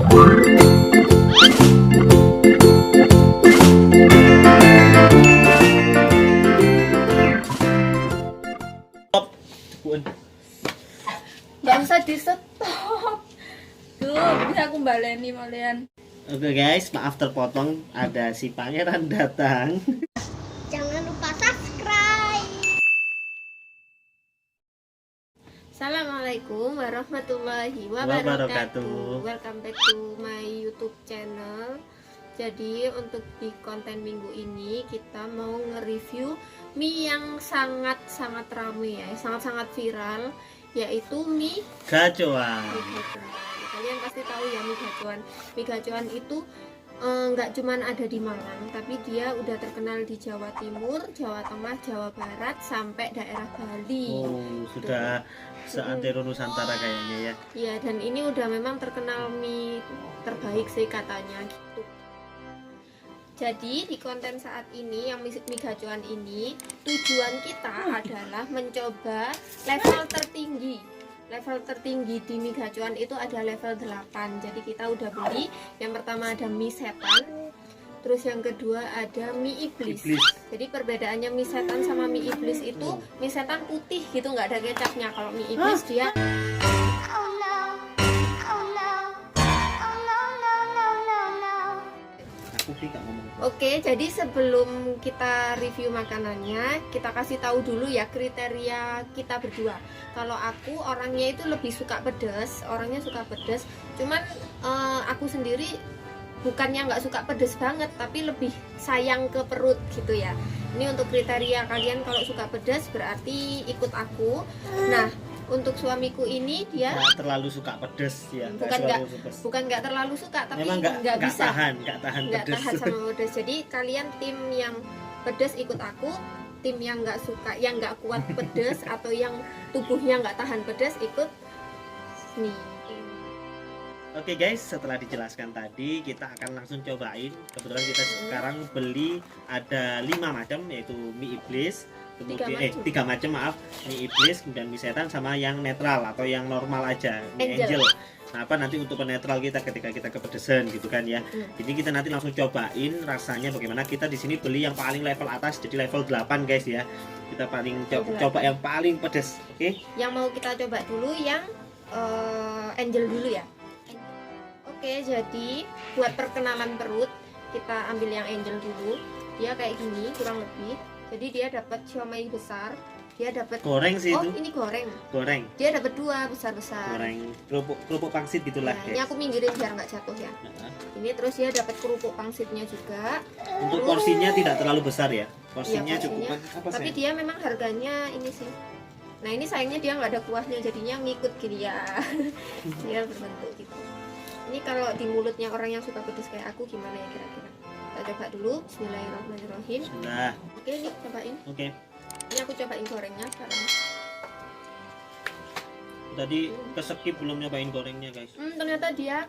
Gak usah di stop. Tuh, bisa aku baleni malian. Oke guys, maaf terpotong, ada si pangeran datang. Jangan lupa subscribe. Assalamualaikum warahmatullahi wabarakatuh. Welcome back to my YouTube channel. Jadi untuk di konten minggu ini kita mau nge-review mie yang sangat-sangat ramai ya, sangat-sangat viral, yaitu mie Gacoan. Kalian pasti tahu ya mie gacoan. Mie gacoan itu nggak cuman ada di Malang, tapi dia udah terkenal di Jawa Timur, Jawa Tengah, Jawa Barat, sampai daerah Bali. Oh, sudah seantero Nusantara kayaknya ya. Iya, dan ini udah memang terkenal mie terbaik sih katanya gitu. Jadi di konten saat ini yang mie gacoan ini, tujuan kita adalah mencoba level tertinggi. Level tertinggi di mie gacoan itu ada level 8. Jadi kita udah beli. Yang pertama ada mie setan. Terus yang kedua ada mie iblis. Jadi perbedaannya mie setan sama mie iblis itu, mie setan putih gitu, nggak ada kecapnya. Kalau mie iblis dia Oke, jadi sebelum kita review makanannya, kita kasih tahu dulu ya kriteria kita berdua. Kalau aku orangnya itu lebih suka pedas, orangnya suka pedas. Cuman aku sendiri bukannya nggak suka pedas banget, tapi lebih sayang ke perut gitu ya. Ini untuk kriteria kalian, kalau suka pedas berarti ikut aku. Nah, untuk suamiku ini dia nggak terlalu suka pedes ya. bukan nggak terlalu suka, tapi memang nggak bisa nggak tahan sama pedes. Jadi kalian tim yang pedes ikut aku, tim yang nggak suka, yang nggak kuat pedes atau yang tubuhnya nggak tahan pedes ikut nih. Oke guys, setelah dijelaskan tadi, kita akan langsung cobain. Kebetulan kita sekarang beli ada 5 macam, yaitu mie iblis, kemudian 3 macam maaf, mie iblis, kemudian mie setan, sama yang netral atau yang normal aja, mie angel. Nah, apa nanti untuk penetral kita ketika kita kepedesan gitu kan ya. Jadi kita nanti langsung cobain rasanya bagaimana. Kita di sini beli yang paling level atas, jadi level 8 guys ya. Kita paling coba yang paling pedes. Oke. Yang mau kita coba dulu yang angel dulu ya. Oke, jadi buat perkenalan perut kita ambil yang angel dulu. Dia kayak gini kurang lebih. Jadi dia dapat siomay besar, dia dapat goreng sih itu. Ini goreng. Dia dapat 2 besar-besar. Goreng kerupuk pangsit gitulah. Ini aku minggirin biar nggak jatuh ya. Ini terus dia dapat kerupuk pangsitnya juga. Untuk porsinya tidak terlalu besar ya. Porsinya cukup. Tapi dia memang harganya ini sih. Nah, ini sayangnya dia nggak ada kuahnya, jadinya ngikut gini ya. Dia berbentuk gitu. Ini kalau di mulutnya orang yang suka pedas kayak aku gimana ya kira-kira? Kita coba dulu. Bismillahirrahmanirrahim. Nah. Oke, nih cobain. Oke. Ini aku cobain gorengnya sekarang. Tadi keskip belum nyobain gorengnya guys. Ternyata dia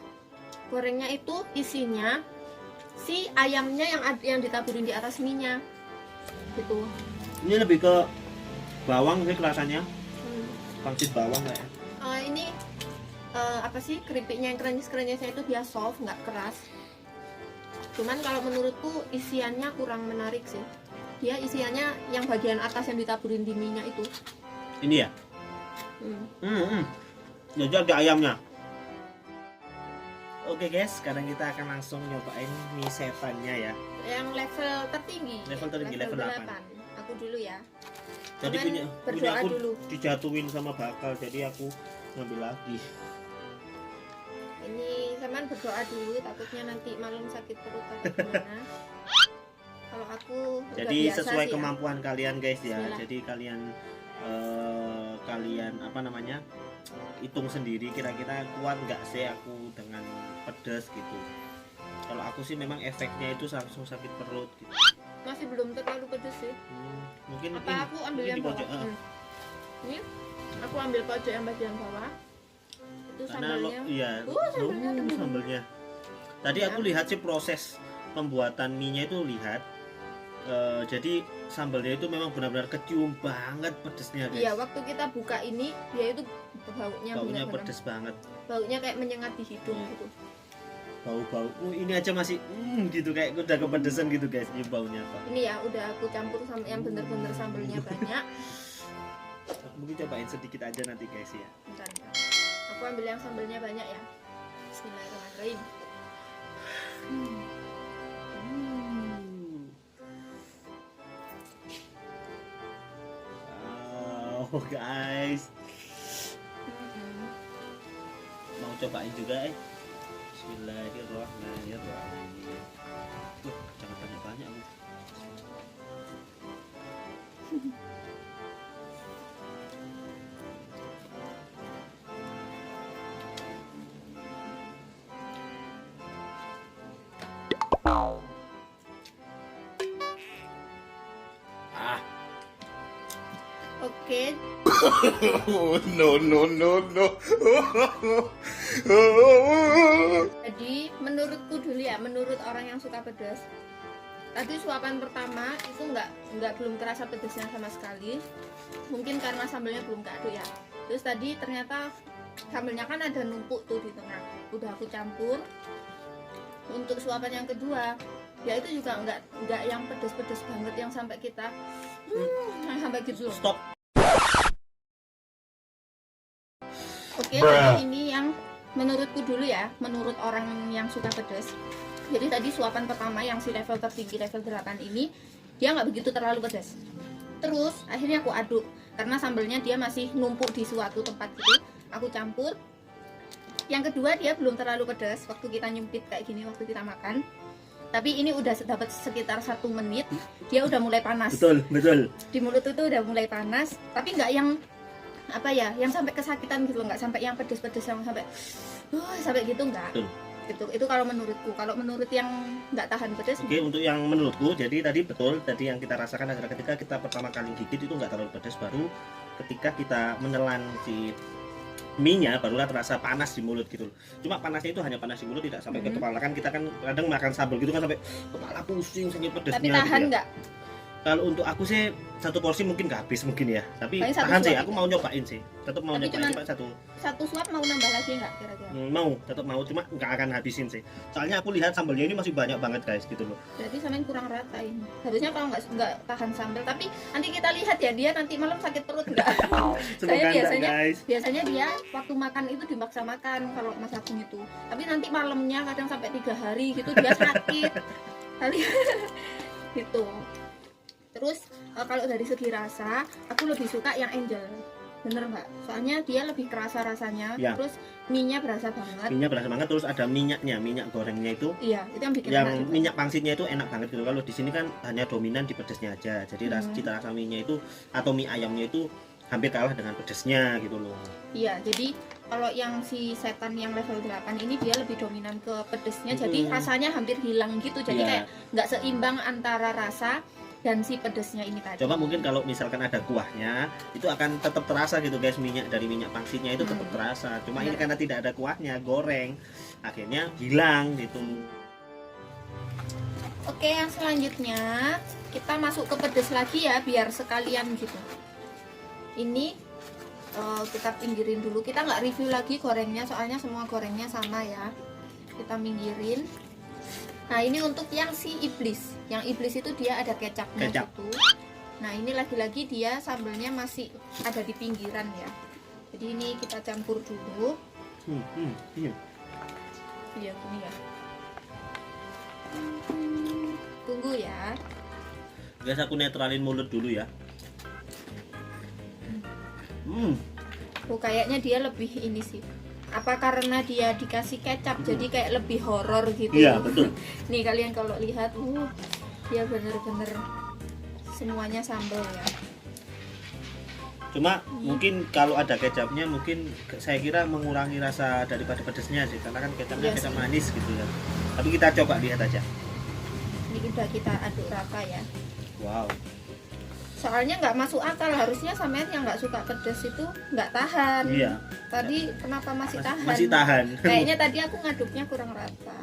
gorengnya itu isinya si ayamnya yang ditaburin di atas mie-nya. Gitu. Ini lebih ke bawang sih rasanya. Pangsit bawang lah ya. Ini apa sih, keripiknya yang krenyes-krenyesnya itu dia soft, nggak keras. Cuman kalau menurutku isiannya kurang menarik sih. Dia isiannya yang bagian atas yang ditaburin di mie-nya itu. Ini ya? Jadi ada ayamnya. Oke guys, sekarang kita akan langsung nyobain mie setannya ya. Yang level tertinggi. Level tertinggi, level 8. Aku dulu ya. Jadi punya aku dulu. Dijatuhin sama bakal, jadi aku ngambil lagi. Ini teman berdoa dulu, takutnya nanti malam sakit perut atau gimana. Kalau aku jadi sesuai sih kemampuan kalian guys ya. Bismillah. Jadi kalian apa namanya, hitung sendiri kira-kira kuat nggak sih aku dengan pedas gitu. Kalau aku sih memang efeknya itu langsung sakit perut gitu. Masih belum terlalu pedas sih. Mungkin apa ini, aku ambil yang bawah. Ini aku ambil pojok yang bagian bawah. Itu sambalnya. Iya, sambalnya. Tadi aku lihat sih proses pembuatan mie-nya itu lihat. Jadi sambalnya itu memang benar-benar kecium banget pedesnya guys. Iya, waktu kita buka ini dia itu baunya pedes banget. Baunya kayak menyengat di hidung gitu. bau-bau. Ini aja masih gitu kayak udah kepedesan gitu guys. Ini baunya apa? Ini ya udah aku campur sama yang bener-bener sambelnya banyak. Mungkin cobain sedikit aja nanti guys ya. Bentar. Aku ambil yang sambelnya banyak ya. Bismillahirrahmanirrahim. Wow guys, mau cobain juga Bismillahirrahmanirrahim. Jangan banyak-banyak Bu. Oke. No. Jadi menurutku dulu ya, menurut orang yang suka pedas, tadi suapan pertama itu nggak belum terasa pedasnya sama sekali. Mungkin karena sambelnya belum keaduk ya. Terus tadi ternyata sambelnya kan ada numpuk tuh di tengah. Udah aku campur. Untuk suapan yang kedua, ya itu juga nggak yang pedas-pedas banget yang sampai kita sampai gitu. Stop. Oke, jadi ini yang menurutku dulu ya, menurut orang yang suka pedas. Jadi tadi suapan pertama yang si level tertinggi, level 8 ini, dia nggak begitu terlalu pedas. Terus akhirnya aku aduk, karena sambelnya dia masih numpuk di suatu tempat gitu. Aku campur. Yang kedua dia belum terlalu pedas, waktu kita nyempit kayak gini, waktu kita makan. Tapi ini udah dapat sekitar 1 menit, dia udah mulai panas. Betul. Di mulut itu udah mulai panas, tapi nggak yang apa ya, yang sampai kesakitan gitu, nggak sampai yang pedes-pedes yang sampai gitu nggak. Betul. Itu kalau menurutku. Kalau menurut yang nggak tahan pedes, Oke, untuk yang menurutku, jadi tadi betul, tadi yang kita rasakan adalah ketika kita pertama kali gigit itu nggak terlalu pedas, baru ketika kita menelan si mie-nya barulah terasa panas di mulut gitu. Cuma panasnya itu hanya panas di mulut, tidak sampai ke kepala. Kan kita kan kadang makan sambal gitu kan sampai kepala pusing saking pedasnya. tapi tahan gitu ya. nggak? Kalau untuk aku sih 1 porsi mungkin nggak habis mungkin ya, tapi Paling 1 tahan sih. suap Aku juga. mau nyobain sih, tetap mau Tapi nyobain cuman cuma 1 suap mau nambah lagi nggak kira-kira? mau, tetap mau, cuma nggak akan habisin sih. Soalnya aku lihat sambalnya ini masih banyak banget guys gitu loh. Berarti sampean kurang rata ini. Harusnya kalau nggak tahan sambal, tapi nanti kita lihat ya, dia nanti malam sakit perut nggak? Semoga enggak guys. Biasanya dia waktu makan itu dipaksa makan kalau Mas Agung itu. Tapi nanti malamnya kadang sampai 3 hari gitu dia sakit. Kali gitu. Terus kalau dari segi rasa, aku lebih suka yang Angel. Bener nggak? Soalnya dia lebih kerasa rasanya. Ya. Terus mie-nya berasa banget. Minyak berasa banget, terus ada minyaknya, minyak gorengnya itu. Iya, itu yang bikin Yang enak juga. minyak pangsitnya itu enak banget gitu. Kalau di sini kan hanya dominan di pedesnya aja. Jadi cita rasa mie-nya itu atau mie ayamnya itu hampir kalah dengan pedesnya gitu loh. Iya, jadi kalau yang si setan yang level 8 ini dia lebih dominan ke pedesnya. Jadi rasanya hampir hilang gitu. Jadi Iya. kayak nggak seimbang antara rasa dan si pedesnya ini tadi. Coba mungkin kalau misalkan ada kuahnya, itu akan tetap terasa gitu guys, minyak dari minyak pangsitnya itu tetap terasa. Cuma ini karena tidak ada kuahnya, goreng, akhirnya hilang gitu. Oke, yang selanjutnya kita masuk ke pedes lagi ya, biar sekalian gitu. Ini kita pinggirin dulu. Kita nggak review lagi gorengnya, soalnya semua gorengnya sama ya. Kita pinggirin. Nah, ini untuk yang si iblis. Yang iblis itu dia ada kecapnya Kecap. gitu. Nah, ini lagi-lagi dia sambelnya masih ada di pinggiran ya. Jadi ini kita campur dulu. Iya. Iya, gini ya. Tunggu ya. Guys, aku netralin mulut dulu ya. Oh, kayaknya dia lebih ini sih. Apa karena dia dikasih kecap jadi kayak lebih horor gitu. Iya, betul. Nih kalian kalau lihat, dia bener-bener semuanya sambal ya. Cuma mungkin kalau ada kecapnya mungkin saya kira mengurangi rasa daripada pedesnya sih, karena kan kecapnya Iya kecap sih. manis gitu ya. Tapi kita coba lihat aja. Ini udah kita aduk rata ya. Wow. Soalnya nggak masuk akal, harusnya sampean yang nggak suka pedes itu nggak tahan. Iya. Tadi kenapa masih tahan? Masih tahan. Kayaknya tadi aku ngaduknya kurang rata.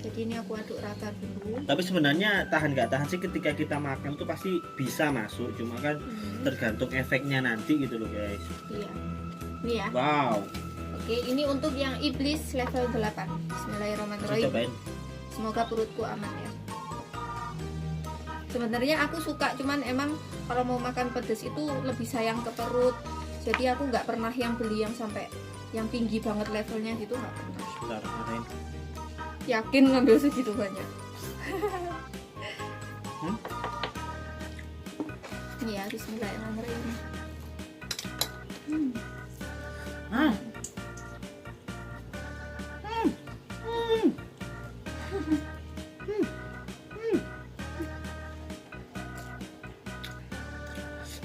Jadi ini aku aduk rata dulu. Tapi sebenarnya tahan nggak tahan sih ketika kita makan tuh pasti bisa masuk, cuma kan tergantung efeknya nanti gitu loh guys. Iya. Ini ya. Wow. Oke, ini untuk yang iblis level 8. Bismillahirrahmanirrahim. Cobain. Semoga perutku aman ya. Sebenarnya aku suka, cuman emang kalau mau makan pedas itu lebih sayang ke perut. Jadi aku nggak pernah yang beli yang sampai yang tinggi banget levelnya gitu, nggak pernah. Bentar, marahin. Yakin ngambil segitu banyak. Ini ya, bismillahirrahmanirrahim. Ah.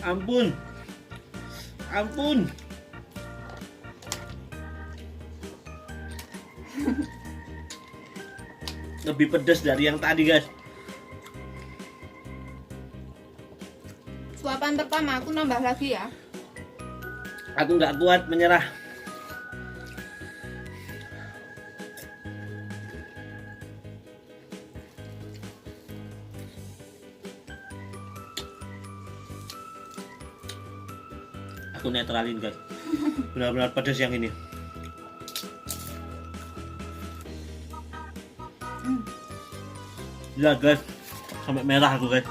Ampun. Ampun. Lebih pedas dari yang tadi, guys. Suapan pertama aku nambah lagi ya. Aku nggak kuat, menyerah. Aku netralin, guys. Benar-benar pedas yang ini. Lihat, guys, sampai merah aku, guys.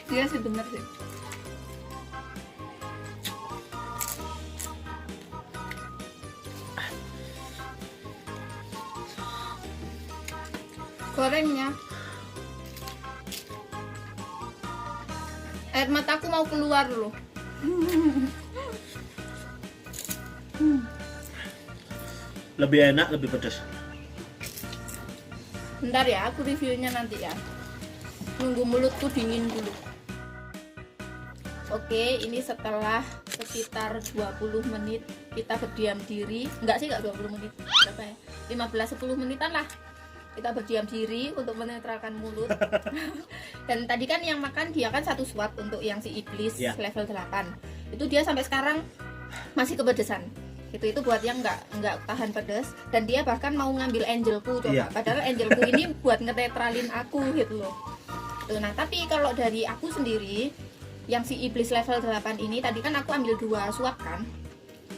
Dia sih bener sih. Gorengnya, air mataku mau keluar loh. Lebih enak, lebih pedas. Bentar ya, aku reviewnya nanti ya. Nunggu mulutku dingin dulu. Oke, ini setelah sekitar 20 menit kita berdiam diri. Enggak sih, enggak 20 menit. Berapa ya? 15-10 menitan lah. Kita berdiam diri untuk menetralkan mulut. Dan tadi kan yang makan dia kan satu suap untuk yang si iblis level 8. Itu dia sampai sekarang masih kepedesan. Itu buat yang nggak tahan pedas, dan dia bahkan mau ngambil angelku coba. Padahal angelku ini buat ngetetralin aku gitu loh. Tuh, nah tapi kalau dari aku sendiri yang si iblis level 8 ini tadi kan aku ambil 2 suap kan.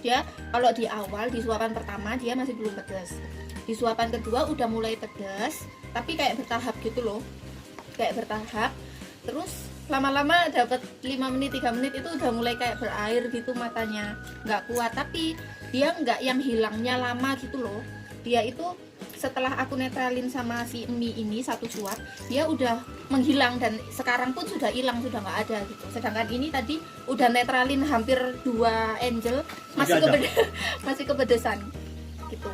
Dia kalau di awal di suapan pertama dia masih belum pedas. Di suapan kedua udah mulai pedas, tapi kayak bertahap gitu loh. Kayak bertahap. Terus lama-lama dapat 5 menit 3 menit itu udah mulai kayak berair gitu matanya, nggak kuat. Tapi dia nggak yang hilangnya lama gitu loh. Dia itu setelah aku netralin sama si mie ini satu suap, dia udah menghilang dan sekarang pun sudah hilang, sudah nggak ada gitu. Sedangkan ini tadi udah netralin hampir 2 angel masih kepedesan gitu.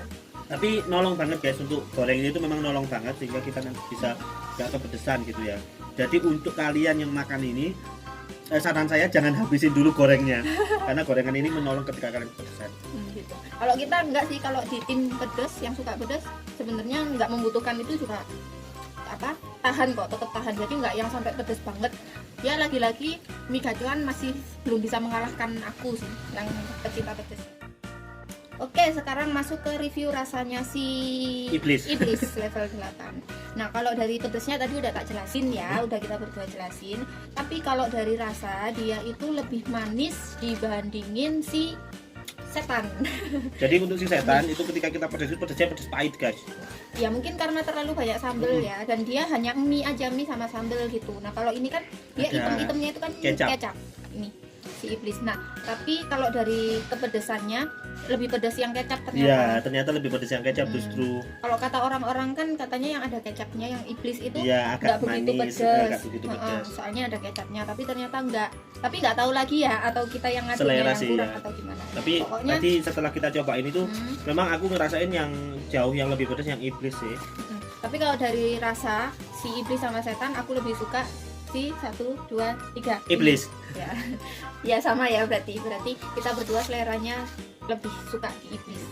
Tapi nolong banget, guys, untuk goreng ini tuh memang nolong banget sehingga kita nanti bisa nggak kepedesan gitu ya. Jadi untuk kalian yang makan ini, saran saya jangan habisin dulu gorengnya, karena gorengan ini menolong ketika kalian kepedesan. Gitu. Kalau kita enggak sih, kalau di tim pedas yang suka pedas sebenarnya nggak membutuhkan itu juga tahan kok, tetap tahan. Jadi nggak yang sampai pedas banget. Ya lagi-lagi mie gacuan masih belum bisa mengalahkan aku sih yang pecinta pedas. Oke, sekarang masuk ke review rasanya si iblis level 8. Nah, kalau dari pedesnya tadi udah tak jelasin ya, udah kita berdua jelasin. Tapi kalau dari rasa dia itu lebih manis dibandingin si setan. Jadi untuk si setan itu ketika kita pedas itu pedasnya pedas pahit, guys. Ya mungkin karena terlalu banyak sambel ya, dan dia hanya mie aja, mie sama sambel gitu. Nah, kalau ini kan dia item-itemnya itu kan kecap. Ini si iblis. Nah, tapi kalau dari kepedesannya lebih pedas yang kecap ternyata. Iya, ternyata lebih pedas yang kecap justru. Kalau kata orang-orang kan katanya yang ada kecapnya, yang iblis itu agak begitu manis, pedas. pedas. Soalnya ada kecapnya, tapi ternyata enggak. Tapi nggak tahu lagi ya, atau kita yang ngaduknya yang kurang atau gimana. Tapi pokoknya nanti setelah kita cobain itu memang aku ngerasain yang jauh yang lebih pedas yang iblis sih. Tapi kalau dari rasa si iblis sama setan aku lebih suka si 1, 2, 3 iblis. Ya sama ya, berarti kita berdua seleranya lebih suka di iblis.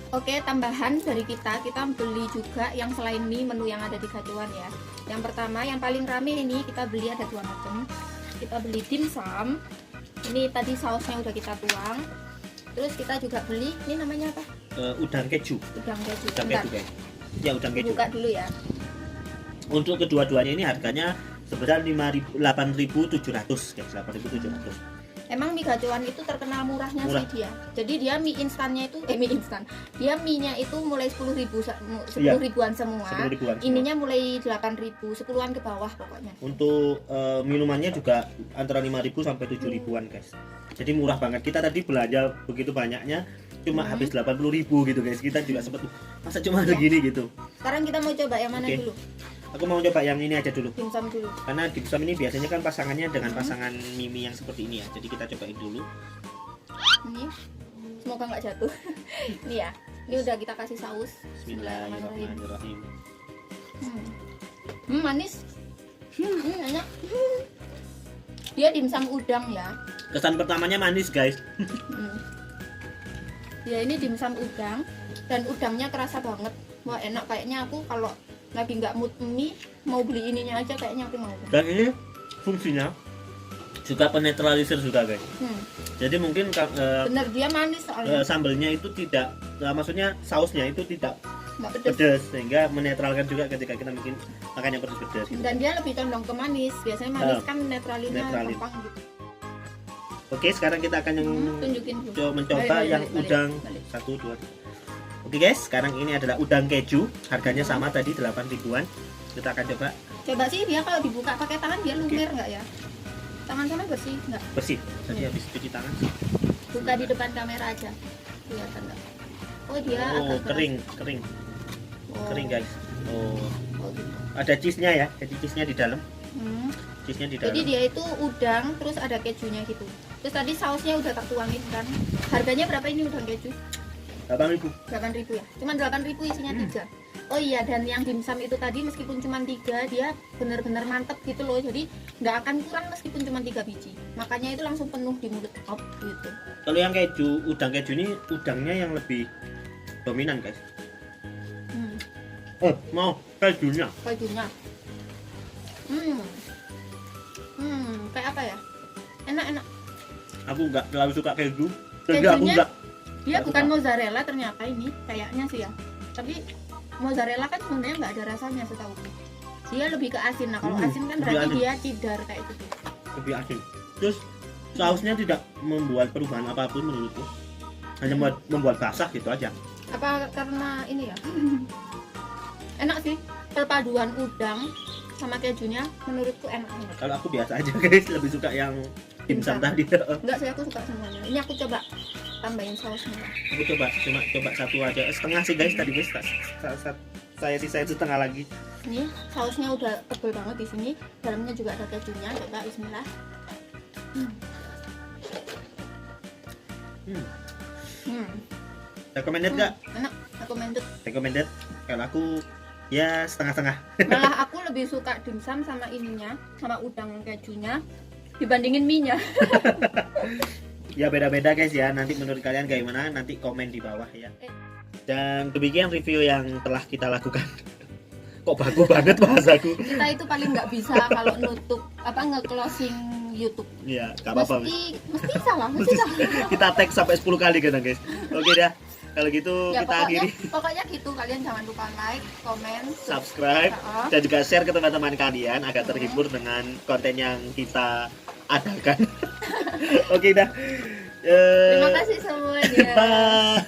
Oke, tambahan dari kita beli juga yang selain mie menu yang ada di gacuan ya. Yang pertama yang paling rame ini kita beli ada 2 macam. Kita beli dimsum. Ini tadi sausnya udah kita tuang. Terus kita juga beli, ini namanya apa? Udang keju. Udang keju. Udang keju, guys. Ya, udang keju. Buka dulu ya. Untuk kedua-duanya ini harganya sebesar 8.700, guys. 8.700. Emang mie gacoan itu terkenal murahnya Murah. sih dia. Jadi dia mie instannya itu mie instan. Dia mie-nya itu mulai 10.000 Iya. ribuan semua. 10.000-an. Ininya mulai 8.000, 10-an ke bawah pokoknya. Untuk minumannya juga antara 5.000 sampai 7.000-an guys. Jadi murah banget. Kita tadi belanja begitu banyaknya cuma habis 80.000 gitu guys. Kita juga sempat masa cuma segini gitu. Sekarang kita mau coba yang mana Oke. dulu? Aku mau coba yang ini aja dulu. Dimsum dulu. Karena dimsum ini biasanya kan pasangannya dengan pasangan mie yang seperti ini ya. Jadi kita cobain dulu. Ini semoga nggak jatuh. Ini ya. Ini udah kita kasih saus. Bismillahirrahmanirrahim. Manis. Enak. Dia dimsum udang ya. Kesan pertamanya manis guys. Ya ini dimsum udang dan udangnya kerasa banget. Wah enak, kayaknya aku kalau lagi nggak mood mie mau beli ininya aja kayaknya aku mau. Dan ini fungsinya juga penetralisir juga guys. Jadi mungkin Bener dia manis soalnya. sambelnya itu tidak, maksudnya sausnya itu tidak Nggak pedes. pedas sehingga menetralkan juga ketika kita mungkin makan yang pedas-pedas gitu. Dan dia lebih condong ke manis. Biasanya manis Ah, kan netralinnya netralin. gampang gitu. Oke, sekarang kita akan Tunjukin dulu. mencoba Balik, yang balik, udang balik. 1, 2, 3. Oke guys, sekarang ini adalah udang keju. Harganya sama tadi 8.000-an. Kita akan coba Coba sih dia kalau dibuka pakai tangan dia lumer nggak ya? Tangan sama bersih nggak? bersih. Tadi habis cuci tangan sih. Buka di depan kamera aja. Kelihatan nggak? Oh dia Oh, agak keras. kering Oh. kering guys. Oh, Oh, gitu. ada cheese-nya ya. Jadi cheese-nya di dalam. Hmm. Cheese-nya di Jadi dalam. dia itu udang terus ada kejunya gitu. Terus tadi sausnya udah tak tuangin kan. Harganya berapa ini udang keju? 8.000. 8.000 ya. Cuman 8.000 isinya 3. Oh iya, dan yang dimsum itu tadi meskipun cuma 3 dia benar-benar mantep gitu loh. Jadi nggak akan kurang meskipun cuma 3 biji. Makanya itu langsung penuh di mulut top gitu. Kalau yang keju, udang keju ini udangnya yang lebih dominan guys. Oh, mau kejunya. Kejunya. Kayak apa ya? Enak-enak. Aku nggak terlalu suka keju. Jadi aku Kejunya nggak. Dia Nggak bukan suka. mozzarella ternyata ini, kayaknya sih ya. Tapi mozzarella kan sebenarnya nggak ada rasanya setahu. Dia lebih ke asin. Nah kalau asin kan lebih berarti asin. dia cheddar kayak gitu. Lebih asin. Terus sausnya tidak membuat perubahan apapun menurutku. Hanya membuat basah gitu aja. Apa karena ini ya? Enak sih. Perpaduan udang sama kejunya menurutku enak banget. Kalau aku biasa aja guys, lebih suka yang dimsum Dimsum. tadi. Enggak sih, aku suka semuanya. Ini aku coba tambahin sausnya. Aku coba satu aja, setengah sih guys tadi guys. Saya sisain setengah lagi. Ini sausnya udah tebel banget di sini. Dalamnya juga ada kejunya. Coba bismillah. Recommended nggak? Enak, recommended. Recommended. Kalau aku ya setengah-setengah. Malah aku lebih suka dimsum sama ininya, sama udang kejunya dibandingin mie-nya. Ya beda-beda guys ya. Nanti menurut kalian kayak gimana? Nanti komen di bawah ya. Dan demikian review yang telah kita lakukan. Kok bagus banget bahasaku. Kita itu paling nggak bisa kalau nutup nge-closing YouTube. Ya, gak apa-apa. Mesti salah, mesti salah. Kita tag sampai 10 kali kan guys. Oke dah. Kalau gitu Ya, kita akhiri. pokoknya gitu, kalian jangan lupa like, komen, Subscribe Ya. dan juga share ke teman-teman kalian agar terhibur dengan konten yang kita adakan. Oke dah. Terima kasih semuanya. Bye.